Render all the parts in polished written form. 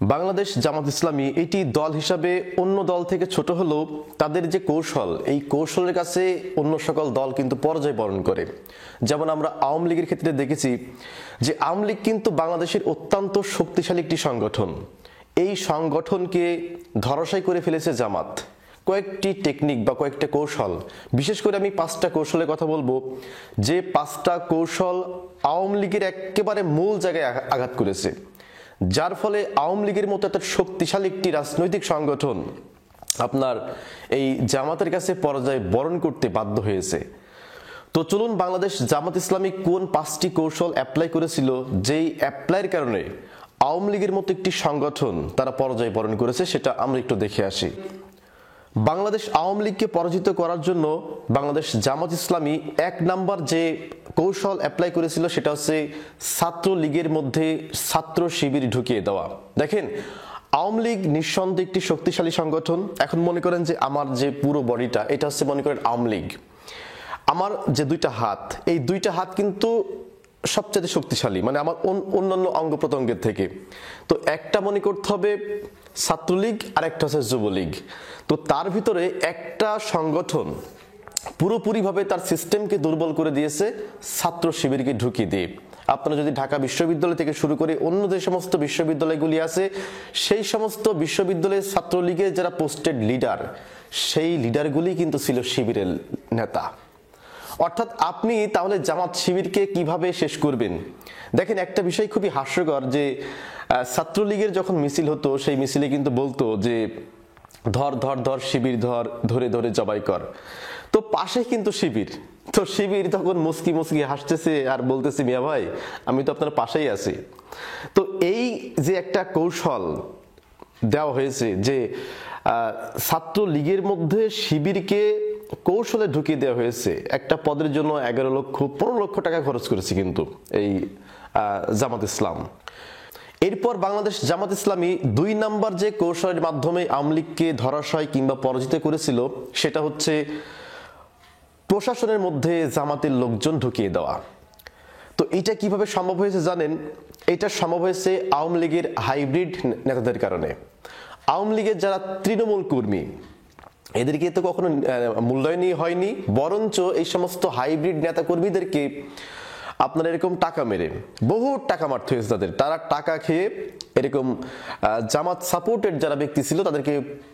বাংলাদেশ জামাত ইসলামী এটি দল হিসাবে অন্য দল থেকে ছোট হলেও তাদের যে কৌশল, এই কৌশলের কাছে অন্য সকল দল কিন্তু পরাজয় বরণ করে। যেমন আমরা আওয়ামী লীগের ক্ষেত্রে দেখেছি যে আওয়ামী লীগ কিন্তু বাংলাদেশের অত্যন্ত শক্তিশালী একটি সংগঠন। এই সংগঠনকে ধরাশায়ী করে ফেলেছে জামাত কয়েকটি টেকনিক বা কয়েকটা কৌশল। বিশেষ করে আমি 5টা কৌশলের কথা বলবো, যে 5টা কৌশল আওয়ামী লীগের একেবারে মূল জায়গায় আঘাত করেছে, যার ফলে আওয়ামী লীগের মতো একটা শক্তিশালী একটি রাজনৈতিক সংগঠন আপনার এই জামাতের কাছে পরাজয় বরণ করতে বাধ্য হয়েছে। তো চলুন বাংলাদেশ জামাত ইসলামী কোন 5টি কৌশল অ্যাপ্লাই করেছিল, যেই অ্যাপ্লাইয়ের কারণে আওয়ামী লীগের মতো একটি সংগঠন তারা পরাজয় বরণ করেছে, সেটা আমরা একটু দেখে আসি। বাংলাদেশ আওয়ামী লীগকে পরাজিত করার জন্য বাংলাদেশ জামাত ইসলামী 1 নাম্বার যে কৌশল অ্যাপ্লাই করেছিল সেটা হচ্ছে ছাত্র লীগের মধ্যে ছাত্র শিবির ঢুকিয়ে দেওয়া। দেখেন, আওয়ামী লীগ নিঃসন্দেহে একটি শক্তিশালী সংগঠন। এখন মনে করেন যে আমার যে পুরো বডিটা, এটা হচ্ছে মনে করেন আওয়ামী লীগ। আমার যে 2টা হাত, এই 2টা হাত কিন্তু সবচেয়ে শক্তিশালী, মানে আমার অন্যান্য অঙ্গ প্রত্যঙ্গের থেকে। তো একটা মনে করতে হবে ছাত্রলীগ আর একটা হচ্ছে যুবলীগ। তো তার ভিতরে একটা সংগঠন পুরোপুরিভাবে তার সিস্টেমকে দুর্বল করে দিয়েছে ছাত্র শিবিরকে ঢুকিয়ে দিয়ে। আপনারা যদি ঢাকা বিশ্ববিদ্যালয় থেকে শুরু করে অন্য যে সমস্ত বিশ্ববিদ্যালয়গুলি আছে, সেই সমস্ত বিশ্ববিদ্যালয়ের ছাত্রলীগের যারা পোস্টেড লিডার, সেই লিডারগুলি কিন্তু ছিল শিবিরের নেতা। অর্থাৎ আপনি তাহলে জামাত শিবিরকে কিভাবে শেষ করবেন? দেখেন, একটা বিষয় খুবই হাস্যকর যে ছাত্রলীগের যখন মিছিল হতো, সেই মিছিলে কিন্তু বলতো যে ধর ধর ধর শিবির ধর, ধরে ধরে জবাই কর। তো পাশে কিন্তু শিবির, তো শিবির তখন মুস্কি মুস্কি হাসতেছে আর বলতেছে, মিয়া ভাই আমি তো আপনার পাশেই আছি। তো এই যে একটা কৌশল দেওয়া হয়েছে যে ছাত্র লীগের মধ্যে শিবিরকে কৌশলে ঢুকিয়ে দেওয়া হয়েছে, একটা পদের জন্য 11 লক্ষ 15 লক্ষ টাকা খরচ করেছে কিন্তু এই জামাত ইসলাম। এরপর বাংলাদেশ জামাত ইসলামী 2 নাম্বার যে কৌশলের মাধ্যমে আওয়ামী লীগকে ধরাশায়ী কিংবা পরাজিত করেছিল, সেটা হচ্ছে প্রশাসনের মধ্যে জামাতের লোকজন ঢুকিয়ে দেওয়া। তো এটা কিভাবে সম্ভব হয়েছে জানেন? এটা সম্ভব হয়েছে আওয়ামী লীগের হাইব্রিড নেতাদের কারণে। আওয়ামী লীগের যারা তৃণমূল কর্মী, এদেরকে তো কখনো মূল্যায়নই হয়নি, বরঞ্চ এই সমস্ত হাইব্রিড নেতা কর্মীদেরকে আপনার এরকম টাকা মেরে বহু টাকা মারতে হয়েছে তাদের। তারা টাকা খেয়ে এরকম জামাত সাপোর্টেড যারা ব্যক্তি ছিল তাদেরকে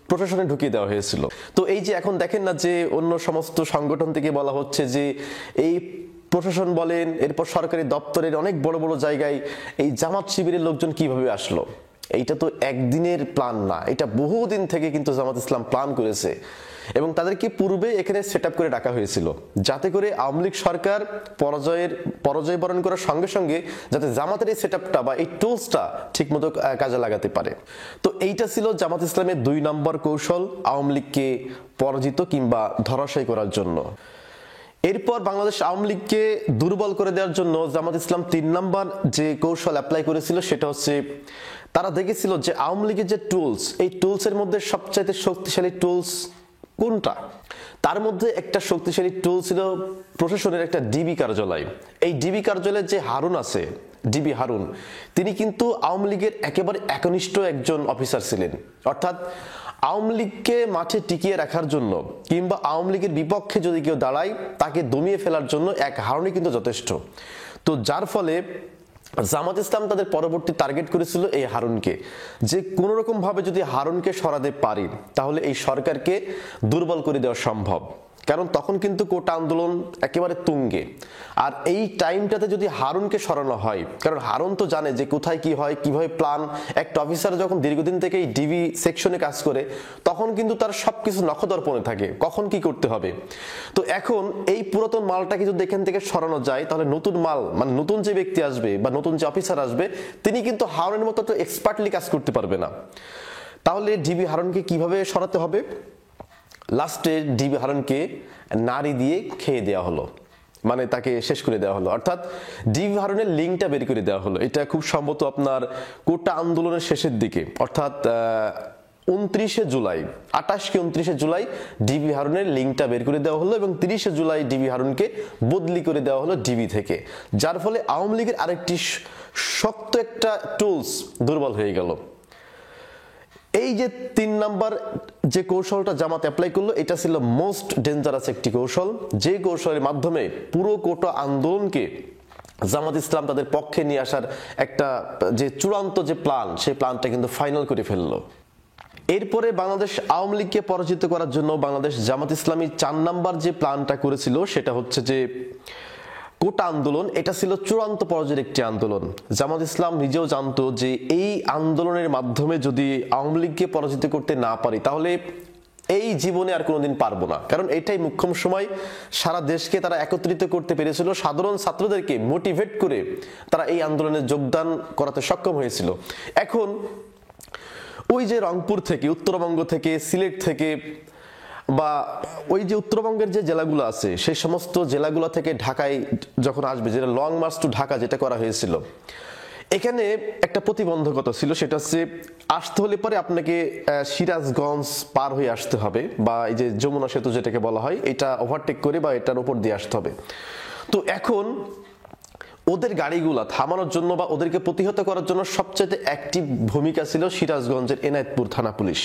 প্রশাসনে ঢুকিয়ে দেওয়া হয়েছিল। তো এই যে এখন দেখেন না যে অন্য সমস্ত সংগঠন থেকে বলা হচ্ছে যে এই প্রশাসন বলেন, এরপর সরকারি দপ্তরের অনেক বড় বড় জায়গায় এই জামাত শিবিরের লোকজন কিভাবে আসলো। এইটা তো একদিনের প্ল্যান না, এটা বহুদিন থেকে কিন্তু জামাত ইসলাম প্ল্যান করেছে এবং তাদেরকে পূর্বে এখানে সেট আপ করে ডাকা হয়েছিল, যাতে করে আওয়ামী লীগ সরকার পরাজয় বরণ করার সঙ্গে সঙ্গে যাতে জামাতের এই সেট আপটা বা এই টুলসটা ঠিক মতো কাজে লাগাতে পারে। তো এইটা ছিল জামাত ইসলামের 2 নম্বর কৌশল আওয়ামী লীগকে পরাজিত কিংবা ধরাশায়ী করার জন্য। এরপর বাংলাদেশ আওয়ামী লীগকে দুর্বল করে দেওয়ার জন্য জামাত ইসলাম 3 নাম্বার যে কৌশল অ্যাপ্লাই করেছিল, সেটা হচ্ছে তারা দেখেছিল যে আওয়ামী লীগের যে টুলস, এই টুলসের মধ্যে সবচাইতে শক্তিশালী টুলস কোনটা। তার মধ্যে একটা শক্তিশালী টুল ছিল প্রশাসনের একটা ডিবি কার্যালয়। এই ডিবি কার্যালয়ের যে হারুন আছে, ডিবি হারুন, তিনি কিন্তু আওয়ামী লীগের একেবারে একনিষ্ঠ একজন অফিসার ছিলেন। অর্থাৎ আওয়ামী লীগকে মাঠে টিকিয়ে রাখার জন্য কিংবা আওয়ামী লীগের বিপক্ষে যদি কেউ দাঁড়ায়, তাকে দমিয়ে ফেলার জন্য এক হারুনই কিন্তু যথেষ্ট। তো যার ফলে জামাত ইসলাম তাদের পরবর্তী টার্গেট করেছিল এই হারুনকে, যে কোনো রকম ভাবে যদি হারুনকে সরাতে পারি তাহলে এই সরকারকে দুর্বল করে দেওয়া সম্ভব। কারণ তখন কিন্তু কোটা আন্দোলন একেবারে তুঙ্গে, আর এই টাইমটাতে যদি হারুনকে সরানো হয়, কারণ হারুন তো জানে যে কোথায় কি হয়, কিভাবে প্ল্যান। একটা অফিসার যখন দীর্ঘদিন থেকে এই ডিবি সেকশনে কাজ করে, তখন কিন্তু তার সবকিছু নখদর্পণে থাকে কখন কি করতে হবে। তো এখন এই পুরাতন মালটাকে যদি এখান থেকে সরানো যায়, তাহলে নতুন মাল, মানে নতুন যে ব্যক্তি আসবে বা নতুন যে অফিসার আসবে, তিনি কিন্তু হারুনের মতো তো এক্সপার্টলি কাজ করতে পারবে না। তাহলে ডিবি হারুনকে কিভাবে সরাতে হবে? লাস্টে ডিবি হারুনকে নারী দিয়ে খেয়ে দেওয়া হলো, মানে তাকে শেষ করে দেওয়া হলো। অর্থাৎ ডিবি হারুনের লিঙ্কটা বের করে দেওয়া হলো। এটা খুব সম্ভবত আপনার কোটা আন্দোলনের শেষের দিকে, অর্থাৎ 29শে জুলাই, 28 কি 29শে জুলাই ডিবি হারুনের লিঙ্কটা বের করে দেওয়া হলো এবং 30শে জুলাই ডিবি হারুনকে বদলি করে দেওয়া হলো ডিবি থেকে, যার ফলে আওয়ামী লীগের আরেকটি শক্ত একটা টুলস দুর্বল হয়ে গেল। এই যে 3 নাম্বার যে কৌশলটা জামাত অ্যাপ্লাই করলো, এটা ছিল মোস্ট ডেঞ্জারাস একটি কৌশল, যে কৌশলের মাধ্যমে পুরো কোটা আন্দোলনকে জামাত ইসলাম তাদের পক্ষে নিয়ে আসার একটা যে চূড়ান্ত যে প্ল্যান, সেই প্ল্যানটা কিন্তু ফাইনাল করে ফেললো। এরপরে বাংলাদেশ আওয়ামী লীগকে পরাজিত করার জন্য বাংলাদেশ জামাত ইসলামী 4 নাম্বার যে প্ল্যানটা করেছিল, সেটা হচ্ছে যে কোটা আন্দোলন। এটা ছিল চূড়ান্ত পর্যায়ের একটি আন্দোলন। জামাত ইসলাম নিজেও জানতো যে এই আন্দোলনের মাধ্যমে যদি আওয়ামী লীগকে পরাজিত করতে না পারি, তাহলে এই জীবনে আর কোনোদিন পারবো না। কারণ এটাই মুখ্যম সময়, সারা দেশকে তারা একত্রিত করতে পেরেছিল, সাধারণ ছাত্রদেরকে মোটিভেট করে তারা এই আন্দোলনে যোগদান করাতে সক্ষম হয়েছিল। এখন ওই যে রংপুর থেকে, উত্তরবঙ্গ থেকে, সিলেট থেকে, বা ওই যে উত্তরবঙ্গের যে জেলাগুলো আছে, সেই সমস্ত জেলাগুলো থেকে ঢাকায় যখন আসবে, যেটা লং মার্চ টু ঢাকা যেটা করা হয়েছিল, এখানে একটা প্রতিবন্ধকতা ছিল। সেটা হচ্ছে আসতে হলে পরে আপনাকে সিরাজগঞ্জ পার হয়ে আসতে হবে, বা এই যে যমুনা সেতু যেটাকে বলা হয়, এটা ওভারটেক করে বা এটার উপর দিয়ে আসতে হবে। তো এখন ওদের গাড়িগুলা থামানোর জন্য বা ওদেরকে প্রতিহত করার জন্য সবচেয়ে অ্যাক্টিভ ভূমিকা ছিল সিরাজগঞ্জের এনায়েতপুর থানা পুলিশ।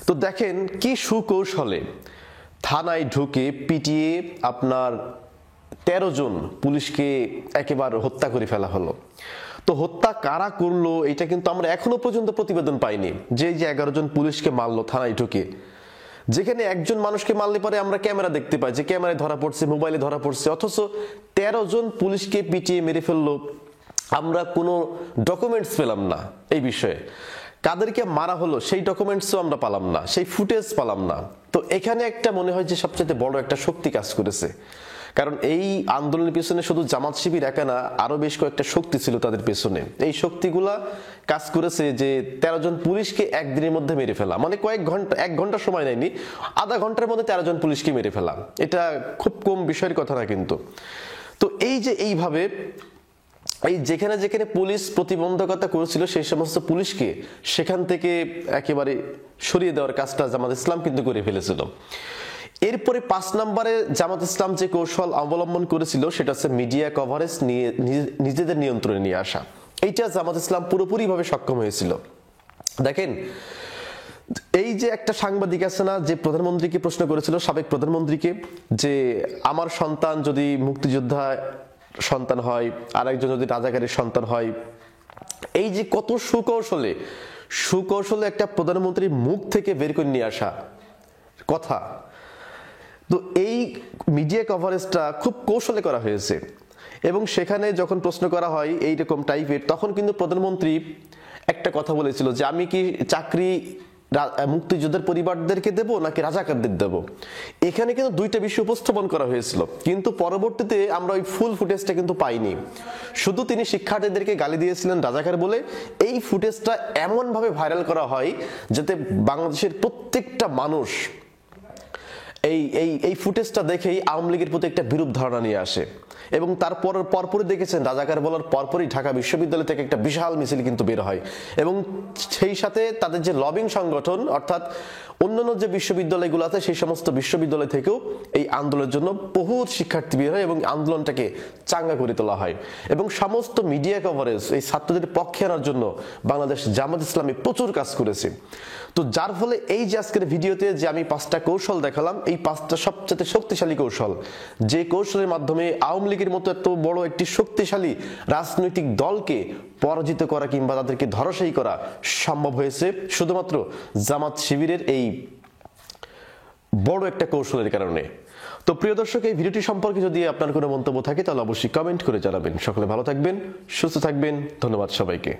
তো দেখেন কি সুকৌশলে থানায় ঢুকে পিটিয়ে আপনার 13 জন পুলিশকে একেবারে হত্যা করে ফেলা হলো। তো হত্যা কারা করলো এটা কিন্তু আমরা এখনো পর্যন্ত প্রতিবেদন পাইনি। যে 11 জন পুলিশকে মারলো থানায় ঢুকে, যেখানে একজন মানুষকে মারলে পরে আমরা ক্যামেরা দেখতে পাই যে ক্যামেরায় ধরা পড়ছে, মোবাইলে ধরা পড়ছে, অথচ 13 জন পুলিশকে পিটিয়ে মেরে ফেললো। আমরা কোনো ডকুমেন্টস পেলাম না এই বিষয়ে, কাদেরকে মারা হলো সেই ডকুমেন্টসও আমরা পালাম না, সেই ফুটেজ পালাম না। তো এখানে একটা মনে হয় যে সবচেয়ে বড় একটা শক্তি কাজ করেছে, কারণ এই আন্দোলনের পিছনে শুধু জামাত শিবির একা না, আরো বেশ কয়েকটা শক্তি ছিল তাদের পেছনে। এই শক্তিগুলা কাজ করেছে যে 13 জন পুলিশকে একদিনের মধ্যে মেরে ফেলা, মানে কয়েক ঘন্টা, 1 ঘন্টা সময় নেয়নি, আধা ঘন্টার মধ্যে 13 জন পুলিশকে মেরে ফেলা, এটা খুব কম বিষয়ের কথা না কিন্তু। তো এই যে এইভাবে এই যেখানে যেখানে পুলিশ প্রতিবন্ধকতা করেছিল সেই সমস্ত পুলিশকে সেখান থেকে একেবারে সরিয়ে দেওয়ার কাজটা জামাত ইসলাম কিন্তু করে ফেলেছিল। এরপরে 5 নম্বরে জামাত ইসলাম যে কৌশল অবলম্বন করেছিল সেটা হচ্ছে মিডিয়া কভারেজ নিয়ে নিজেদের নিয়ন্ত্রণে নিয়ে আসা। এইটা জামাত ইসলাম পুরোপুরিভাবে সক্ষম হয়েছিল। দেখেন এই যে একটা সাংবাদিক আছে না, যে প্রধানমন্ত্রীকে প্রশ্ন করেছিল, সাবেক প্রধানমন্ত্রীকে, যে আমার সন্তান যদি মুক্তিযোদ্ধা সন্তান হয়, আর একজন যদি রাজাকারের সন্তান হয়, এই যে কত সুকৌশলে একটা প্রধানমন্ত্রীর মুখ থেকে বের করে নিয়ে আসা কথা। তো এই মিডিয়া কভারেজটা খুব কৌশলে করা হয়েছে, এবং সেখানে যখন প্রশ্ন করা হয় এইরকম টাইপের, তখন কিন্তু প্রধানমন্ত্রী একটা কথা বলেছিল যে আমি কি চাকরি মুক্তিযোদ্ধার পরিবারদেরকে দেব নাকি রাজাকারদের দেব। এখানে কিন্তু দুইটা বিষয় উপস্থাপন করা হয়েছিল, কিন্তু পরবর্তীতে আমরা ওই ফুল ফুটেজটা কিন্তু পাইনি। শুধু তিনি শিক্ষার্থীদেরকে গালি দিয়েছিলেন রাজাকার বলে। এই ফুটেজটা এমন ভাবে ভাইরাল করা হয় যাতে বাংলাদেশের প্রত্যেকটা মানুষ এই ফুটেজটা দেখেই আওয়ামী লীগের প্রতি একটা বিরূপ ধারণা নিয়ে আসে। এবং তারপর পরপরই দেখেছেন রাজাকার বলার পরপরই ঢাকা বিশ্ববিদ্যালয় থেকে একটা বিশাল মিছিল কিন্তু বের হয়, এবং সেই সাথে তাদের যে লবিং সংগঠন, অর্থাৎ অন্যান্য যে বিশ্ববিদ্যালয়গুলো আছে সেই সমস্ত বিশ্ববিদ্যালয় থেকেও এই আন্দোলনের জন্য বহু শিক্ষার্থী বের হয় এবং আন্দোলনটাকে চাঙ্গা করে তোলা হয়। এবং সমস্ত মিডিয়া কভারেজ এই ছাত্রদের পক্ষে আনার জন্য বাংলাদেশ জামাত ইসলামী প্রচুর কাজ করেছে। তো যার ফলে এই যে আজকের ভিডিওতে যে আমি 5টা কৌশল দেখালাম, এই 5টা সবচেয়ে শক্তিশালী কৌশল, যে কৌশলের মাধ্যমে আওয়ামী লীগের মতো এত বড় একটি শক্তিশালী রাজনৈতিক দলকে পরাজিত করা কিংবা তাদেরকে ধরাশায়ী করা সম্ভব হয়েছে শুধুমাত্র জামাত শিবিরের এই বড় একটা কৌশলের কারণে। তো প্রিয় দর্শক, এই ভিডিওটি সম্পর্কে যদি আপনার কোনো মন্তব্য থাকে তাহলে অবশ্যই কমেন্ট করে জানাবেন। সকলে ভালো থাকবেন, সুস্থ থাকবেন। ধন্যবাদ সবাইকে।